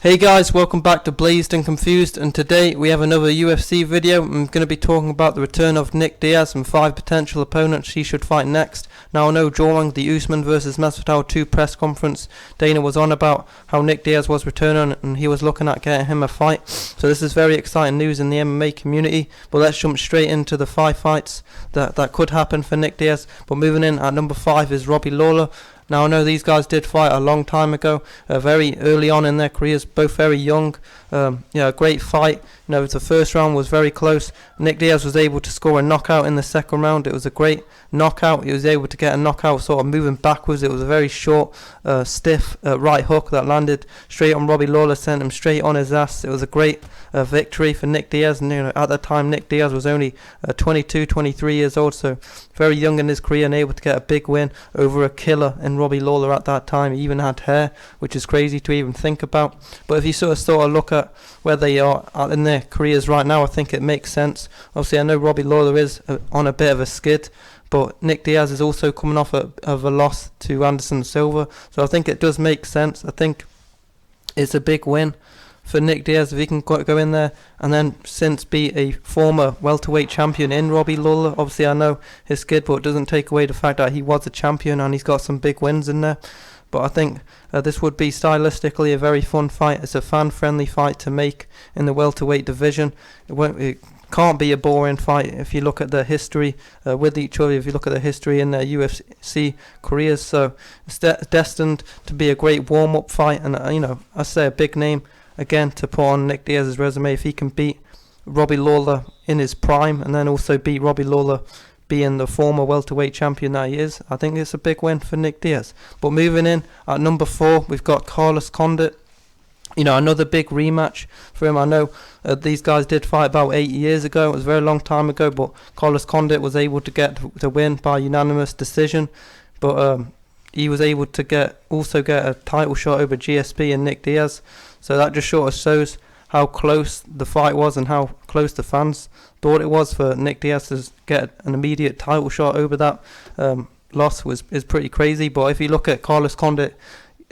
Hey guys, welcome back to Blazed and Confused, and today we have another UFC video. I'm going to be talking about the return of Nick Diaz and 5 potential opponents he should fight next. Now I know during the Usman vs Masvidal 2 press conference, Dana was on about how Nick Diaz was returning and he was looking at getting him a fight. So this is very exciting news in the MMA community, but let's jump straight into the 5 fights that could happen for Nick Diaz. But moving in at number 5 is Robbie Lawler. Now I know these guys did fight a long time ago, very early on in their careers, both very young. Great fight. The first round was very close. Nick Diaz was able to score a knockout in the second round. It was a great knockout. He was able to get a knockout sort of moving backwards. It was a very short, stiff right hook that landed straight on Robbie Lawler, sent him straight on his ass. It was a great victory for Nick Diaz. And at that time, Nick Diaz was only 22, 23 years old, so very young in his career and able to get a big win over a killer in Robbie Lawler at that time. He even had hair, which is crazy to even think about. But if you sort of look at where they are in their careers right now, I think it makes sense. Obviously, I know Robbie Lawler is on a bit of a skid, but Nick Diaz is also coming off of a loss to Anderson Silva, so I think it does make sense. I think it's a big win for Nick Diaz if he can go in there and then since be a former welterweight champion in Robbie Lawler. Obviously I know his skid, but it doesn't take away the fact that he was a champion and he's got some big wins in there. But I think this would be stylistically a very fun fight. It's a fan-friendly fight to make in the welterweight division. It can't be a boring fight if you look at their history with each other, if you look at the history in their UFC careers. So it's destined to be a great warm-up fight, and I say a big name again to put on Nick Diaz's resume if he can beat Robbie Lawler in his prime and then also beat Robbie Lawler being the former welterweight champion that he is. I think it's a big win for Nick Diaz. But moving in at number 4, we've got Carlos Condit. Another big rematch for him. I know these guys did fight about 8 years ago. It was a very long time ago, but Carlos Condit was able to get the win by unanimous decision. But he was able to also get a title shot over GSP and Nick Diaz. So that just sort of shows how close the fight was and how close the fans thought it was for Nick Diaz to get an immediate title shot over that loss is pretty crazy. But if you look at Carlos Condit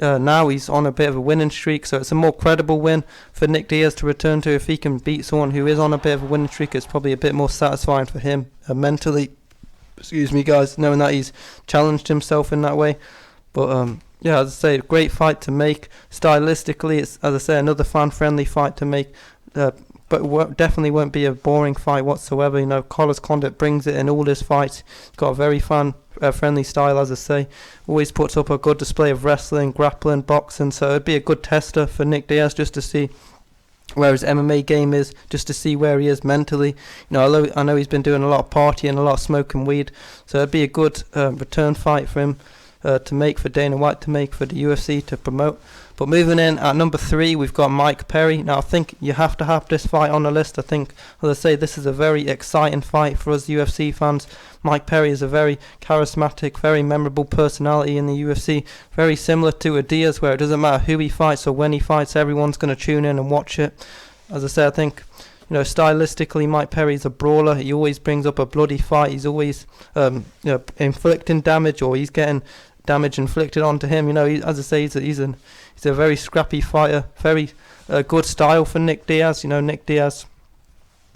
now, he's on a bit of a winning streak, so it's a more credible win for Nick Diaz to return to. If he can beat someone who is on a bit of a winning streak, it's probably a bit more satisfying for him mentally. Excuse me, guys, knowing that he's challenged himself in that way. But as I say, a great fight to make. Stylistically, it's, as I say, another fan-friendly fight to make. But definitely won't be a boring fight whatsoever. Carlos Condit brings it in all his fights. He's got a very friendly style, as I say. Always puts up a good display of wrestling, grappling, boxing. So it'd be a good tester for Nick Diaz just to see where his MMA game is, just to see where he is mentally. I know he's been doing a lot of partying, a lot of smoking weed. So it'd be a good return fight for him to make, for Dana White to make, for the UFC to promote. But moving in at number 3, we've got Mike Perry. Now I think you have to have this fight on the list. I think, as I say, this is a very exciting fight for us UFC fans. Mike Perry is a very charismatic, very memorable personality in the UFC. Very similar to a Diaz, where it doesn't matter who he fights or when he fights, everyone's going to tune in and watch it. As I say, I think stylistically, Mike Perry's a brawler. He always brings up a bloody fight. He's always inflicting damage, or he's getting damage inflicted onto him. As I say, he's a very scrappy fighter. Very good style for Nick Diaz. Nick Diaz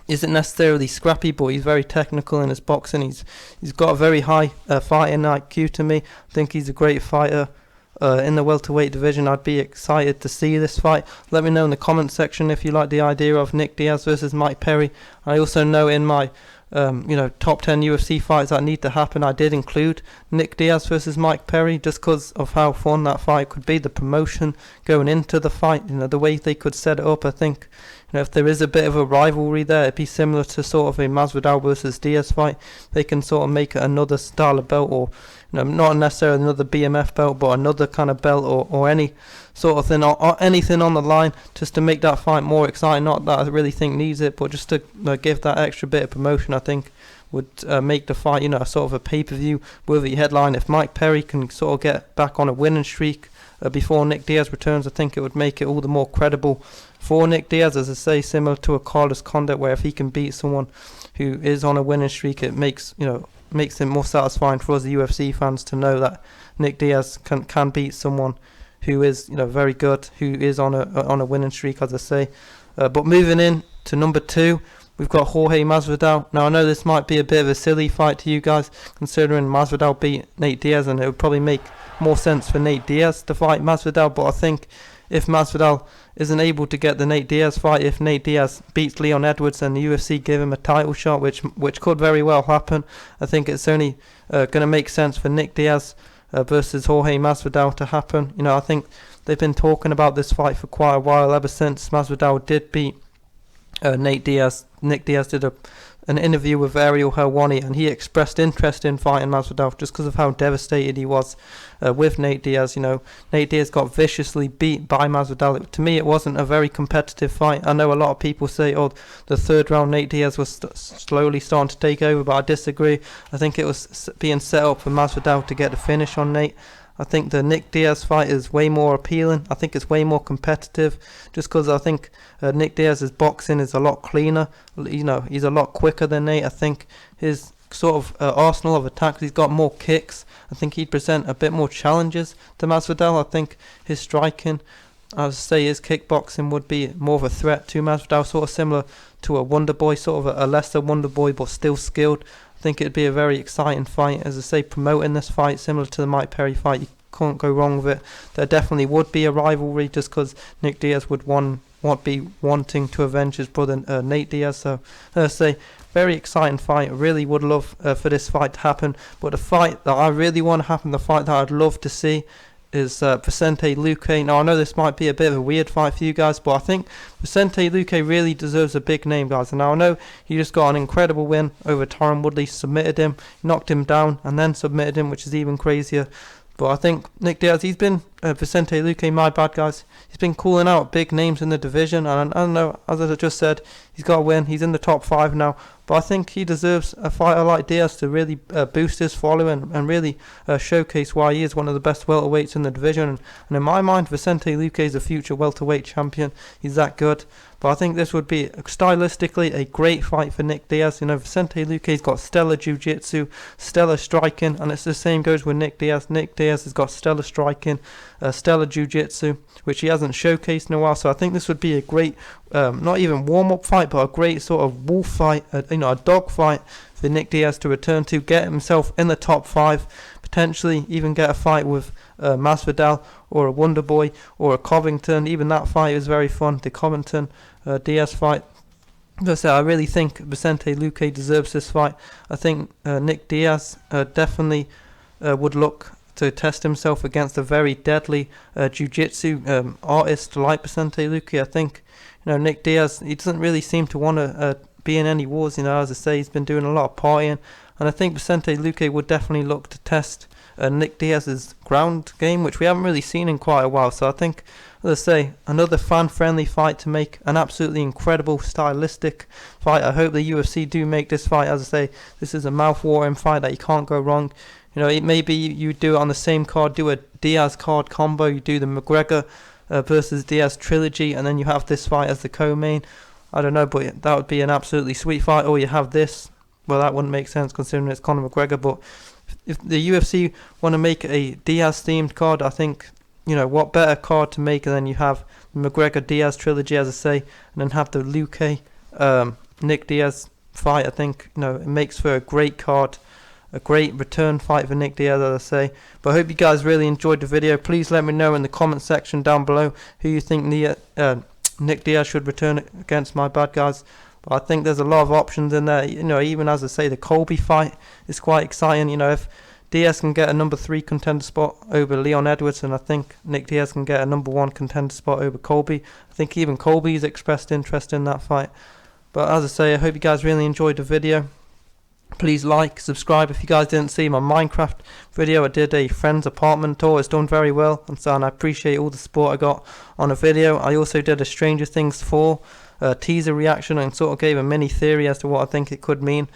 isn't necessarily scrappy, but he's very technical in his boxing. He's got a very high fighting IQ to me. I think he's a great fighter. In the welterweight division, I'd be excited to see this fight. Let me know in the comment section if you like the idea of Nick Diaz versus Mike Perry. I also know in my top 10 UFC fights that need to happen, I did include Nick Diaz versus Mike Perry, just because of how fun that fight could be, the promotion going into the fight, the way they could set it up. I think if there is a bit of a rivalry there, it'd be similar to sort of a Masvidal versus Diaz fight. They can sort of make it another style of belt, or not necessarily another BMF belt, but another kind of belt, or any sort of thing, or anything on the line, just to make that fight more exciting. Not that I really think needs it, but just to give that extra bit of promotion, I think would make the fight, sort of a pay-per-view worthy headline. If Mike Perry can sort of get back on a winning streak before Nick Diaz returns, I think it would make it all the more credible for Nick Diaz. As I say, similar to a Carlos Condit, where if he can beat someone who is on a winning streak, it makes it more satisfying for us, the UFC fans, to know that Nick Diaz can beat someone who is very good, who is on a winning streak, as I say. But moving in to number 2, we've got Jorge Masvidal. Now I know this might be a bit of a silly fight to you guys, considering Masvidal beat Nate Diaz, and it would probably make more sense for Nate Diaz to fight Masvidal. But I think if Masvidal isn't able to get the Nate Diaz fight, if Nate Diaz beats Leon Edwards and the UFC give him a title shot, which could very well happen, I think it's only going to make sense for Nick Diaz versus Jorge Masvidal to happen. I think they've been talking about this fight for quite a while, ever since Masvidal did beat Nate Diaz. Nick Diaz did an interview with Ariel Helwani, and he expressed interest in fighting Masvidal just because of how devastated he was with Nate Diaz. Nate Diaz got viciously beat by Masvidal. To me, it wasn't a very competitive fight. I know a lot of people say, oh, the third round Nate Diaz was slowly starting to take over, but I disagree. I think it was being set up for Masvidal to get the finish on Nate. I think the Nick Diaz fight is way more appealing. I think it's way more competitive, just because I think Nick Diaz's boxing is a lot cleaner. He's a lot quicker than Nate. I think his sort of arsenal of attacks, he's got more kicks. I think he'd present a bit more challenges to Masvidal. I think his striking, I would say his kickboxing would be more of a threat to Masvidal, sort of similar to a Wonder Boy, sort of a lesser Wonder Boy, but still skilled. I think it'd be a very exciting fight. As I say, promoting this fight similar to the Mike Perry fight, you can't go wrong with it. There definitely would be a rivalry, just because Nick Diaz would be wanting to avenge his brother Nate Diaz. So as I say, very exciting fight. I really would love for this fight to happen. But the fight that I really want to happen, the fight that I'd love to see, is Vicente Luque. Now I know this might be a bit of a weird fight for you guys, but I think Vicente Luque really deserves a big name, guys. And now I know he just got an incredible win over Tyron Woodley, submitted him, knocked him down, and then submitted him, which is even crazier. But I think Nick Diaz, he's been, Vicente Luque, my bad, guys, he's been calling out big names in the division, and I don't know, as I just said, he's got a win, he's in the top 5 now, but I think he deserves a fighter like Diaz to really boost his following and really showcase why he is one of the best welterweights in the division. And in my mind, Vicente Luque is a future welterweight champion. He's that good. But I think this would be stylistically a great fight for Nick Diaz. Vicente Luque's got stellar jiu-jitsu, stellar striking, and it's the same goes with Nick Diaz. Nick Diaz has got stellar striking, stellar jiu-jitsu, which he hasn't showcased in a while. So I think this would be a great, not even warm-up fight, but a great sort of wolf fight, a dog fight for Nick Diaz to return to, get himself in the top 5, potentially even get a fight with Masvidal or a Wonder Boy or a Covington. Even that fight is very fun, the Covington Diaz fight. As I say, I really think Vicente Luque deserves this fight. I think Nick Diaz definitely would look to test himself against a very deadly jiu-jitsu artist like Vicente Luque. I think Nick Diaz, he doesn't really seem to want to be in any wars. As I say, he's been doing a lot of partying, and I think Vicente Luque would definitely look to test Nick Diaz's ground game, which we haven't really seen in quite a while. So I think, as I say, another fan-friendly fight to make an absolutely incredible stylistic fight. I hope the UFC do make this fight. As I say, this is a mouth-watering fight that you can't go wrong. Maybe you do it on the same card, do a Diaz card combo, you do the McGregor versus Diaz trilogy, and then you have this fight as the co-main. I don't know, but that would be an absolutely sweet fight. Or you have this. Well, that wouldn't make sense considering it's Conor McGregor, but if the UFC want to make a Diaz-themed card, I think, what better card to make than you have the McGregor-Diaz trilogy, as I say, and then have the Luque, Nick Diaz fight. I think, it makes for a great card, a great return fight for Nick Diaz, as I say. But I hope you guys really enjoyed the video. Please let me know in the comment section down below who you think Nick Diaz should return against, my bad guys. But I think there's a lot of options in there. Even as I say, the Colby fight is quite exciting. If Diaz can get a number 3 contender spot over Leon Edwards, and I think Nick Diaz can get a number 1 contender spot over Colby. I think even Colby's expressed interest in that fight. But as I say, I hope you guys really enjoyed the video. Please like, subscribe. If you guys didn't see my Minecraft video, I did a friend's apartment tour. It's done very well, and I appreciate all the support I got on a video. I also did a Stranger Things 4 teaser reaction and sort of gave a mini theory as to what I think it could mean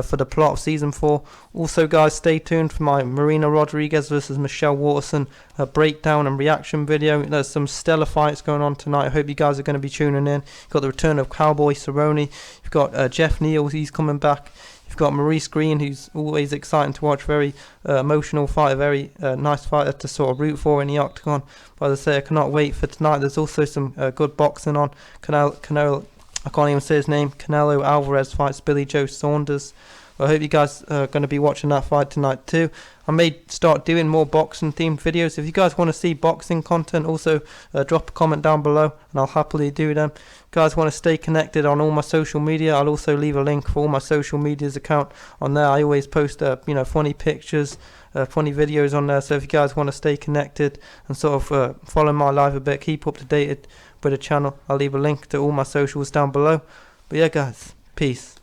for the plot of season 4. Also, guys, stay tuned for my Marina Rodriguez versus Michelle Waterson breakdown and reaction video. There's some stellar fights going on tonight. I hope you guys are going to be tuning in. You've got the return of Cowboy Cerrone. You've got Jeff Neal, he's coming back. You've got Maurice Green, who's always exciting to watch, very emotional fighter, very nice fighter to sort of root for in the octagon. But as I say, I cannot wait for tonight. There's also some good boxing on. Canelo, I can't even say his name. Canelo Alvarez fights Billy Joe Saunders. I hope you guys are going to be watching that fight tonight too. I may start doing more boxing themed videos. If you guys want to see boxing content, also drop a comment down below and I'll happily do them. If you guys want to stay connected on all my social media, I'll also leave a link for all my social medias account on there. I always post funny pictures, funny videos on there. So if you guys want to stay connected and sort of follow my life a bit, keep up to date with the channel, I'll leave a link to all my socials down below. But yeah guys, peace.